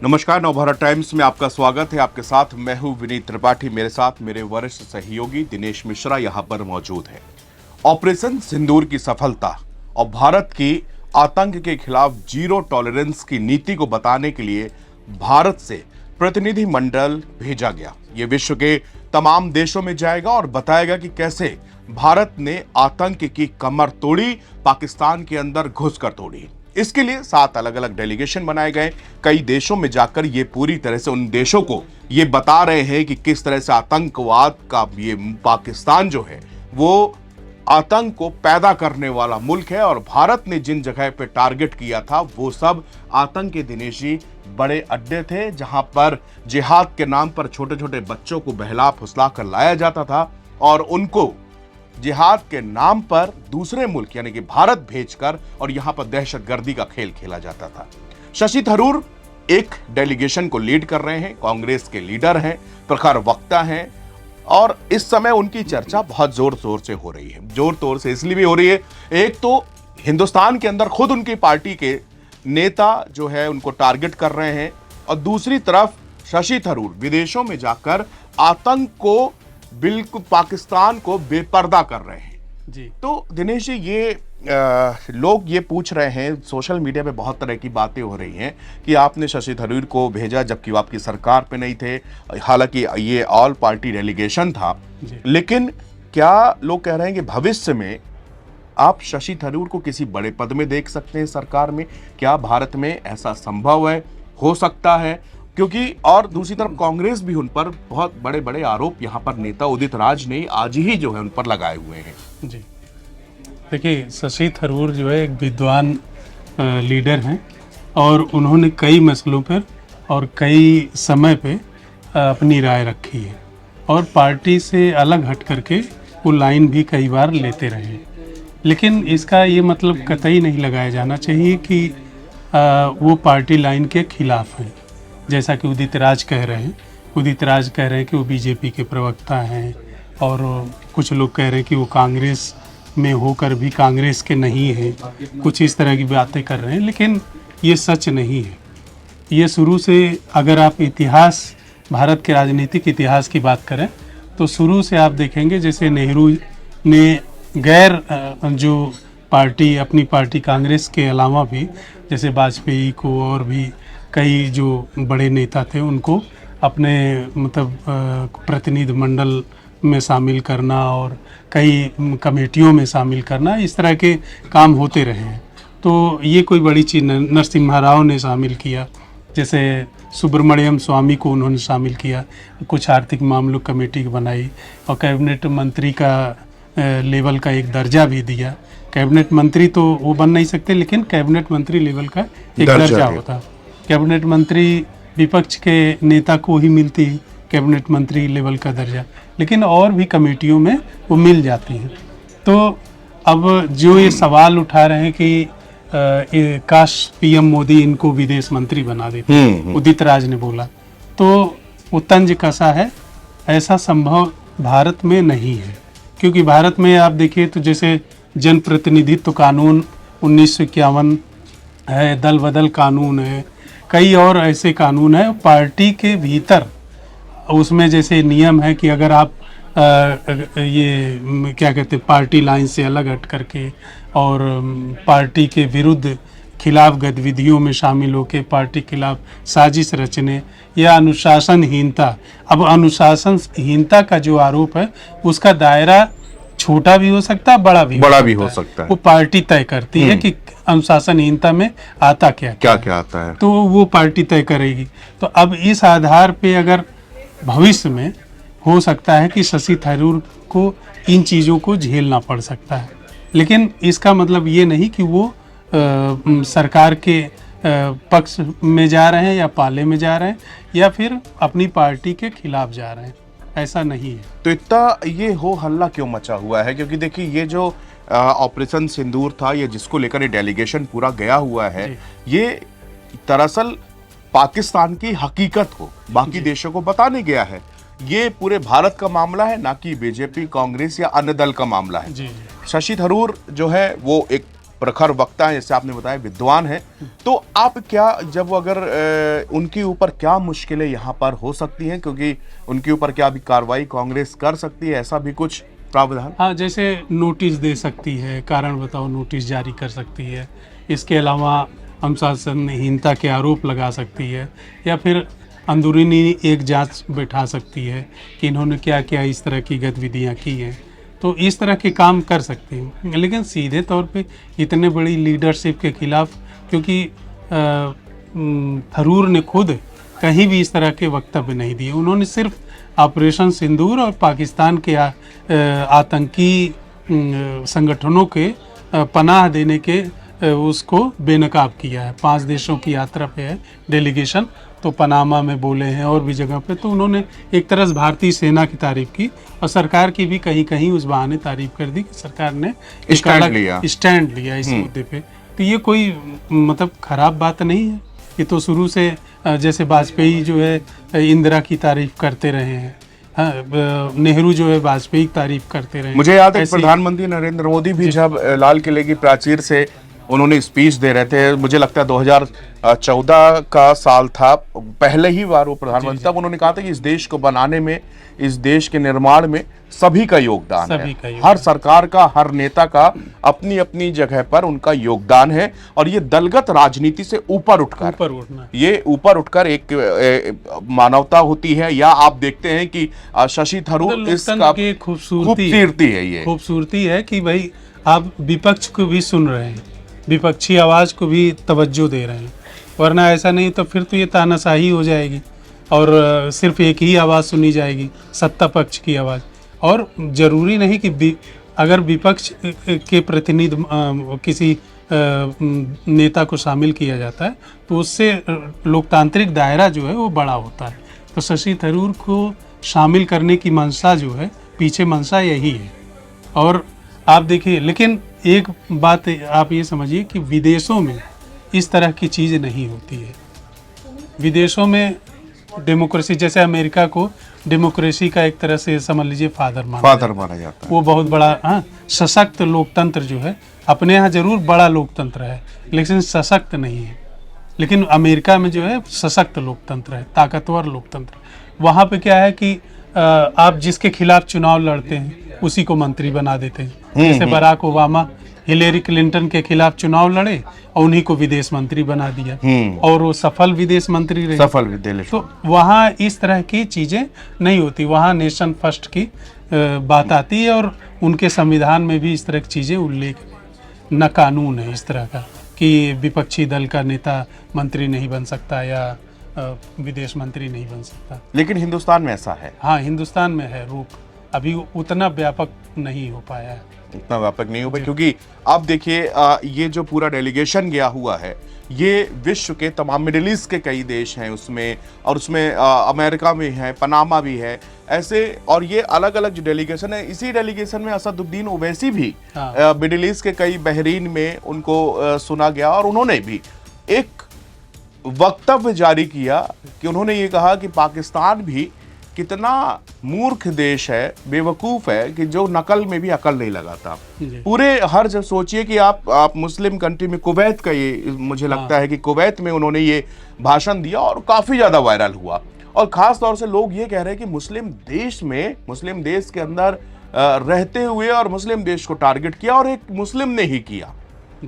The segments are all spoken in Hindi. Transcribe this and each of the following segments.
नमस्कार, नवभारत टाइम्स में आपका स्वागत है। आपके साथ मैं हूं विनीत त्रिपाठी। मेरे साथ मेरे वरिष्ठ सहयोगी दिनेश मिश्रा यहां पर मौजूद हैं। ऑपरेशन सिंदूर की सफलता और भारत की आतंक के खिलाफ जीरो टॉलरेंस की नीति को बताने के लिए भारत से प्रतिनिधि मंडल भेजा गया। ये विश्व के तमाम देशों में जाएगा और बताएगा कि कैसे भारत ने आतंक की कमर तोड़ी, पाकिस्तान के अंदर घुसकर तोड़ी। इसके लिए 7 अलग अलग डेलीगेशन बनाए गए। कई देशों में जाकर ये पूरी तरह से उन देशों को ये बता रहे हैं कि किस तरह से आतंकवाद का ये पाकिस्तान जो है वो आतंक को पैदा करने वाला मुल्क है और भारत ने जिन जगह पे टारगेट किया था वो सब आतंक के दिनेशी बड़े अड्डे थे, जहां पर जिहाद के नाम पर छोटे छोटे बच्चों को बहला फुसला कर लाया जाता था और उनको जिहाद के नाम पर दूसरे मुल्क यानी कि भारत भेजकर और यहां पर दहशतगर्दी का खेल खेला जाता था। शशि थरूर एक डेलीगेशन को लीड कर रहे हैं, कांग्रेस के लीडर हैं, प्रखर वक्ता हैं और इस समय उनकी चर्चा बहुत जोर शोर से हो रही है। जोर तोर से इसलिए भी हो रही है, एक तो हिंदुस्तान के अंदर खुद उनकी पार्टी के नेता जो है उनको टारगेट कर रहे हैं और दूसरी तरफ शशि थरूर विदेशों में जाकर आतंक को बिल्कुल पाकिस्तान को बेपर्दा कर रहे हैं जी। तो दिनेश जी, ये लोग ये पूछ रहे हैं, सोशल मीडिया पे बहुत तरह की बातें हो रही हैं कि आपने शशि थरूर को भेजा जबकि वो आपकी सरकार पे नहीं थे, हालांकि ये ऑल पार्टी डेलीगेशन था, लेकिन क्या लोग कह रहे हैं कि भविष्य में आप शशि थरूर को किसी बड़े पद में देख सकते हैं सरकार में? क्या भारत में ऐसा संभव है, हो सकता है? क्योंकि और दूसरी तरफ कांग्रेस भी उन पर बहुत बड़े बड़े आरोप यहाँ पर नेता उदित राज ने आज ही जो है उन पर लगाए हुए हैं। जी, देखिए, शशि थरूर जो है एक विद्वान लीडर हैं और उन्होंने कई मसलों पर और कई समय पे अपनी राय रखी है और पार्टी से अलग हट करके वो लाइन भी कई बार लेते रहे हैं। लेकिन इसका ये मतलब कतई नहीं लगाया जाना चाहिए कि वो पार्टी लाइन के खिलाफ हैं, जैसा कि उदित राज कह रहे हैं। उदित राज कह रहे हैं कि वो बीजेपी के प्रवक्ता हैं और कुछ लोग कह रहे हैं कि वो कांग्रेस में होकर भी कांग्रेस के नहीं हैं, कुछ इस तरह की बातें कर रहे हैं, लेकिन ये सच नहीं है। ये शुरू से अगर आप इतिहास, भारत के राजनीतिक इतिहास की बात करें तो शुरू से आप देखेंगे जैसे नेहरू ने गैर जो पार्टी, अपनी पार्टी कांग्रेस के अलावा भी जैसे वाजपेयी को और भी कई जो बड़े नेता थे उनको अपने मतलब प्रतिनिधि मंडल में शामिल करना और कई कमेटियों में शामिल करना, इस तरह के काम होते रहे हैं। तो ये कोई बड़ी चीज़ नरसिम्हा राव ने शामिल किया, जैसे सुब्रमण्यम स्वामी को उन्होंने शामिल किया, कुछ आर्थिक मामलों कमेटी बनाई और कैबिनेट मंत्री का लेवल का एक दर्जा भी दिया। कैबिनेट मंत्री तो वो बन नहीं सकते, लेकिन कैबिनेट मंत्री लेवल का एक दर्जा होता। कैबिनेट मंत्री विपक्ष के नेता को ही मिलती है कैबिनेट मंत्री लेवल का दर्जा, लेकिन और भी कमेटियों में वो मिल जाती है। तो अब जो ये सवाल उठा रहे हैं कि काश पीएम मोदी इनको विदेश मंत्री बना देते, उदित राज ने बोला, तो वो तंज कसा है, ऐसा संभव भारत में नहीं है। क्योंकि भारत में आप देखिए तो जैसे जनप्रतिनिधित्व कानून 1951 है, दल बदल कानून है, कई और ऐसे कानून है पार्टी के भीतर। उसमें जैसे नियम है कि अगर आप ये क्या कहते हैं, पार्टी लाइन से अलग हट करके और पार्टी के विरुद्ध खिलाफ गतिविधियों में शामिल होकर पार्टी खिलाफ साजिश रचने या अनुशासनहीनता, अब अनुशासनहीनता का जो आरोप है उसका दायरा छोटा भी हो सकता है, बड़ा भी हो सकता है। वो पार्टी तय करती है कि अनुशासनहीनता में आता क्या आता है, तो वो पार्टी तय करेगी। तो अब इस आधार पे अगर भविष्य में हो सकता है कि शशि थरूर को इन चीज़ों को झेलना पड़ सकता है, लेकिन इसका मतलब ये नहीं कि वो सरकार के पक्ष में जा रहे हैं या पाले में जा रहे हैं या फिर अपनी पार्टी के खिलाफ जा रहे हैं, ऐसा नहीं है। तो इतना ये हो हल्ला क्यों मचा हुआ है? क्योंकि देखिए ये जो ऑपरेशन सिंदूर था, ये जिसको लेकर ये डेलीगेशन पूरा गया हुआ है, ये दरअसल पाकिस्तान की हकीकत को बाकी देशों को बताने गया है। ये पूरे भारत का मामला है, ना कि बीजेपी, कांग्रेस या अन्य दल का मामला है। शशि थरूर जो है वो एक प्रखर वक्ता हैं, जैसे आपने बताया विद्वान हैं, तो आप क्या जब अगर उनके ऊपर क्या मुश्किलें यहाँ पर हो सकती हैं, क्योंकि उनके ऊपर क्या अभी कार्रवाई कांग्रेस कर सकती है, ऐसा भी कुछ प्रावधान? हाँ, जैसे नोटिस दे सकती है, कारण बताओ नोटिस जारी कर सकती है। इसके अलावा अनुशासनहीनता के आरोप लगा सकती है, या फिर अंदरूनी एक जांच बैठा सकती है कि इन्होंने क्या क्या इस तरह की गतिविधियां की हैं। तो इस तरह के काम कर सकती हैं, लेकिन सीधे तौर पे इतने बड़ी लीडरशिप के खिलाफ, क्योंकि थरूर ने खुद कहीं भी इस तरह के वक्तव्य नहीं दिए। उन्होंने सिर्फ ऑपरेशन सिंदूर और पाकिस्तान के आतंकी संगठनों के पनाह देने के उसको बेनकाब किया है। 5 देशों की यात्रा पे है डेलीगेशन, तो पनामा में बोले हैं और भी जगह पे। तो उन्होंने एक तरह से भारतीय सेना की तारीफ की और सरकार की भी कहीं कहीं उस बहाने तारीफ कर दी कि सरकार ने स्टैंड लिया इस मुद्दे पे। तो ये कोई मतलब खराब बात नहीं है। ये तो शुरू से जैसे वाजपेयी जो है इंदिरा की तारीफ करते रहे हैं, नेहरू जो है वाजपेयी की तारीफ करते रहे। मुझे याद है प्रधानमंत्री नरेंद्र मोदी भी जब लाल किले की प्राचीर से उन्होंने स्पीच दे रहे थे, मुझे लगता है 2014 का साल था, पहले ही बार वो प्रधानमंत्री, तब उन्होंने कहा था कि इस देश को बनाने में, इस देश के निर्माण में सभी का योगदान है। हर सरकार का, हर नेता का अपनी अपनी जगह पर उनका योगदान है, और ये दलगत राजनीति से ऊपर उठकर, ये ऊपर उठकर एक मानवता होती है। या आप देखते हैं कि शशि थरूर इसका खूबसूरती है, ये खूबसूरती है कि भाई आप विपक्ष को भी सुन रहे हैं, विपक्षी आवाज को भी तवज्जो दे रहे हैं, वरना ऐसा नहीं तो फिर तो ये तानाशाही हो जाएगी और सिर्फ एक ही आवाज़ सुनी जाएगी, सत्ता पक्ष की आवाज़। और ज़रूरी नहीं कि अगर विपक्ष के प्रतिनिधि किसी नेता को शामिल किया जाता है तो उससे लोकतांत्रिक दायरा जो है वो बड़ा होता है। तो शशि थरूर को शामिल करने की मंशा जो है, पीछे मंशा यही है। और आप देखिए, लेकिन एक बात आप ये समझिए कि विदेशों में इस तरह की चीज़ नहीं होती है। विदेशों में डेमोक्रेसी, जैसे अमेरिका को डेमोक्रेसी का एक तरह से समझ लीजिए फादर माना जाता है। वो बहुत बड़ा सशक्त लोकतंत्र जो है, अपने यहाँ जरूर बड़ा लोकतंत्र है लेकिन सशक्त नहीं है। लेकिन अमेरिका में जो है सशक्त लोकतंत्र है, ताकतवर लोकतंत्र। वहाँ पे क्या है कि आप जिसके खिलाफ चुनाव लड़ते हैं उसी को मंत्री बना देते हैं। जैसे बराक ओबामा हिलेरी क्लिंटन के खिलाफ चुनाव लड़े और उन्हीं को विदेश मंत्री बना दिया, और वो सफल विदेश मंत्री रहे। तो वहाँ इस तरह की चीजें नहीं होती। वहाँ नेशन फर्स्ट की बात आती है, और उनके संविधान में भी इस तरह की चीजें उल्लेख न कानून है इस तरह का कि विपक्षी दल का नेता मंत्री नहीं बन सकता या विदेश मंत्री नहीं बन सकता। लेकिन हिंदुस्तान में ऐसा है। हाँ, हिंदुस्तान में है रूप, अभी उतना व्यापक नहीं हो पाया है। उतना व्यापक नहीं हो पाया क्योंकि आप देखिए ये जो पूरा डेलीगेशन गया हुआ है, ये विश्व के तमाम, मिडिल ईस्ट के कई देश हैं उसमें, और उसमें अमेरिका में है, पनामा भी है ऐसे, और ये अलग अलग जो डेलीगेशन है, इसी डेलीगेशन में असदुद्दीन ओवैसी भी मिडिल ईस्ट के कई, बहरीन में उनको सुना गया, और उन्होंने भी एक वक्तव्य जारी किया कि उन्होंने ये कहा कि पाकिस्तान भी कितना मूर्ख देश है, बेवकूफ है कि जो नकल में भी अकल नहीं लगाता। पूरे हर जब सोचिए कि आप मुस्लिम कंट्री में, कुवैत का ये मुझे लगता है कि कुवैत में उन्होंने ये भाषण दिया और काफी ज्यादा वायरल हुआ, और खास तौर से लोग ये कह रहे हैं कि मुस्लिम देश में, मुस्लिम देश के अंदर रहते हुए और मुस्लिम देश को टारगेट किया, और एक मुस्लिम ने ही किया।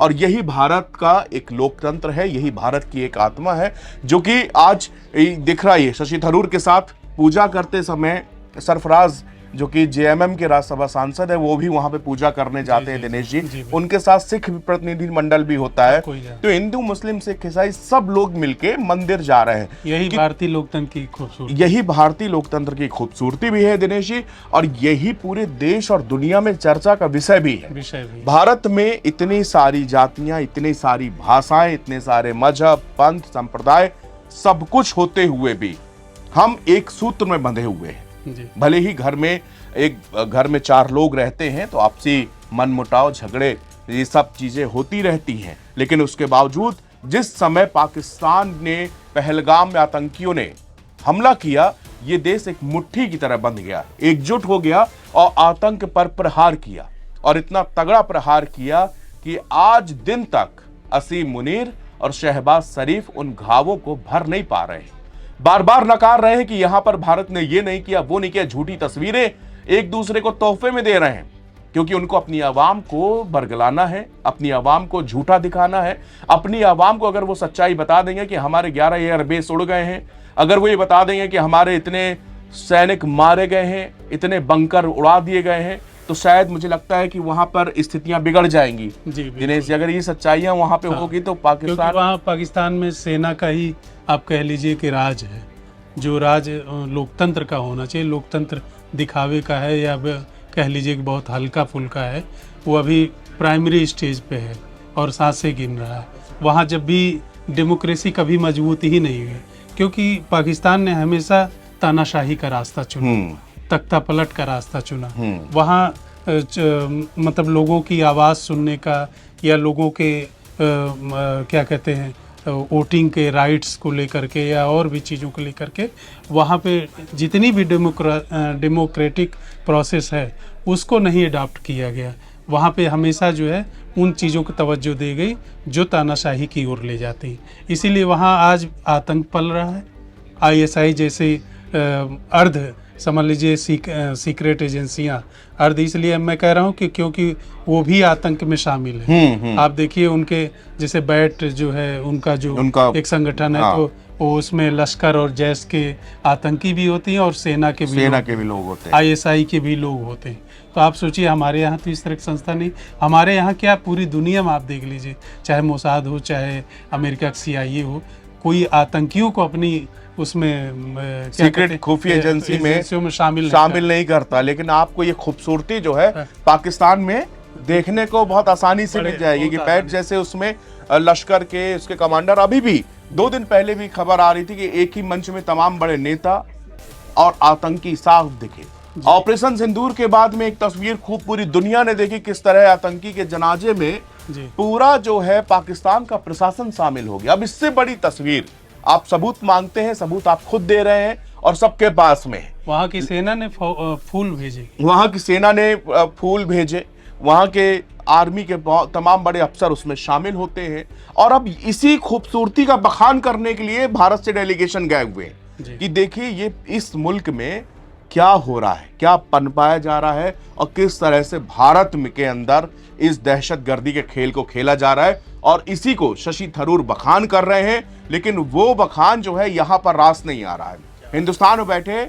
और यही भारत का एक लोकतंत्र है, यही भारत की एक आत्मा है, जो कि आज दिख रहा है। शशि थरूर के साथ पूजा करते समय सरफराज जो कि जेएमएम के राज्यसभा सांसद है, वो भी वहां पे पूजा करने जाते हैं, दिनेश जी। उनके साथ सिख प्रतिनिधि मंडल भी होता है। तो हिंदू, मुस्लिम, सिख, ईसाई सब लोग मिलके मंदिर जा रहे हैं। यही भारतीय लोकतंत्र की खूबसूरती, यही भारतीय लोकतंत्र की खूबसूरती भी है दिनेश जी, और यही पूरे देश और दुनिया में चर्चा का विषय भी है। भारत में इतनी सारी जातियां, इतनी सारी भाषाएं, इतने सारे मजहब, पंथ, संप्रदाय, सब कुछ होते हुए भी हम एक सूत्र में बंधे हुए हैं। भले ही घर में 4 लोग रहते हैं तो आपसी मनमुटाव, झगड़े, ये सब चीजें होती रहती हैं, लेकिन उसके बावजूद जिस समय पाकिस्तान ने, पहलगाम में आतंकियों ने हमला किया, ये देश एक मुट्ठी की तरह बंध गया, एकजुट हो गया और आतंक पर प्रहार किया, और इतना तगड़ा प्रहार किया कि आज दिन तक असीम मुनीर और शहबाज शरीफ उन घावों को भर नहीं पा रहे हैं। बार बार नकार रहे हैं कि यहां पर भारत ने ये नहीं किया, वो नहीं किया। झूठी तस्वीरें एक दूसरे को तोहफे में दे रहे हैं, क्योंकि उनको अपनी आवाम को बरगलाना है, अपनी आवाम को झूठा दिखाना है। अपनी आवाम को अगर वो सच्चाई बता देंगे कि हमारे 11 एयरबेस उड़ गए हैं, अगर वो ये बता देंगे कि हमारे इतने सैनिक मारे गए हैं, इतने बंकर उड़ा दिए गए हैं, तो शायद मुझे लगता है कि वहां पर स्थितियां बिगड़ जाएंगी। जी दिनेश जी, अगर ये सच्चाइयां वहां पे होगी तो पाकिस्तान, वहाँ पाकिस्तान में सेना का ही आप कह लीजिए कि राज है, जो राज लोकतंत्र का होना चाहिए। लोकतंत्र दिखावे का है या कह लीजिए कि बहुत हल्का फुल्का है, वो अभी प्राइमरी स्टेज पे है और सांसें गिन रहा है। वहाँ जब भी डेमोक्रेसी कभी मजबूत ही नहीं हुई, क्योंकि पाकिस्तान ने हमेशा तानाशाही का रास्ता चुना, तख्ता पलट का रास्ता चुना। वहाँ मतलब लोगों की आवाज़ सुनने का या लोगों के क्या कहते हैं वोटिंग के राइट्स को लेकर के या और भी चीज़ों को लेकर के वहाँ पे जितनी भी डेमोक्रेटिक प्रोसेस है उसको नहीं अडॉप्ट किया गया। वहाँ पे हमेशा जो है उन चीज़ों को तवज्जो दी गई जो तानाशाही की ओर ले जाती। इसीलिए वहाँ आज आतंक पल रहा है। आईएसआई जैसे अर्ध समझ लीजिए सीक्रेट एजेंसियां, अर्ध इसलिए मैं कह रहा हूँ कि क्योंकि वो भी आतंक में शामिल है। आप देखिए उनके जैसे बैट जो है उनका एक संगठन है, तो वो उसमें लश्कर और जैश के आतंकी भी होती हैं और सेना के भी लोग होते हैं, आईएसआई के भी लोग होते हैं। तो आप सोचिए हमारे यहाँ तो इस तरह की संस्था नहीं। हमारे यहाँ क्या पूरी दुनिया में आप देख लीजिए, चाहे मोसाद हो चाहे अमेरिका की CIA हो, कोई आतंकियों को अपनी उसमें सीक्रेट खुफिया एजेंसी में शामिल नहीं करता। लेकिन आपको ये खूबसूरती जो है पाकिस्तान में देखने को बहुत आसानी से मिल जाएगी कि बैट जैसे उसमें लश्कर के उसके कमांडर, अभी भी 2 दिन पहले भी खबर आ रही थी कि एक ही मंच में तमाम बड़े नेता और आतंकी साफ दिखे। ऑपरेशन सिंदूर के बाद में एक तस्वीर खूब पूरी दुनिया ने देखी, किस तरह आतंकी के जनाजे में पूरा जो है पाकिस्तान का प्रशासन शामिल हो गया। अब इससे बड़ी तस्वीर आप सबूत मांगते हैं, सबूत आप खुद दे रहे हैं और सबके पास में है। वहाँ की सेना ने फूल भेजे, वहाँ की सेना ने फूल भेजे, वहाँ के आर्मी के तमाम बड़े अफसर उसमें शामिल होते हैं। और अब इसी खूबसूरती का बखान करने के लिए भारत से डेलीगेशन गए हुए हैं कि देखिए ये इस मुल्क में क्या हो रहा है, क्या पनपाया जा रहा है और किस तरह से भारत के अंदर इस दहशतगर्दी के खेल को खेला जा रहा है। और इसी को शशि थरूर बखान कर रहे हैं, लेकिन वो बखान जो है यहां पर रास नहीं आ रहा है। हिंदुस्तान में बैठे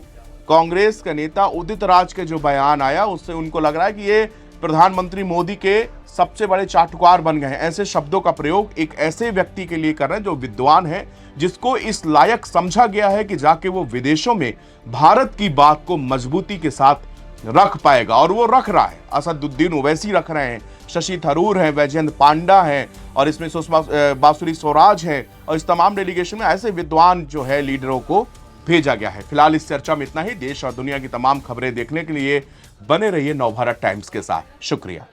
कांग्रेस के नेता उदित राज के जो बयान आया उससे उनको लग रहा है कि ये प्रधानमंत्री मोदी के सबसे बड़े चाटुकार बन गए हैं। ऐसे शब्दों का प्रयोग एक ऐसे व्यक्ति के लिए कर रहे हैं जो विद्वान है, जिसको इस लायक समझा गया है कि जाके वो विदेशों में भारत की बात को मजबूती के साथ रख पाएगा, और वो रख रहा है। असदुद्दीन ओवैसी रख रहे हैं, शशि थरूर हैं, वैजयंत पांडा हैं, और इसमें सुषमा बासुरी स्वराज हैं, और इस तमाम डेलीगेशन में ऐसे विद्वान जो है लीडरों को भेजा गया है। फिलहाल इस चर्चा में इतना ही। देश और दुनिया की तमाम खबरें देखने के लिए बने रहिए नवभारत टाइम्स के साथ। शुक्रिया।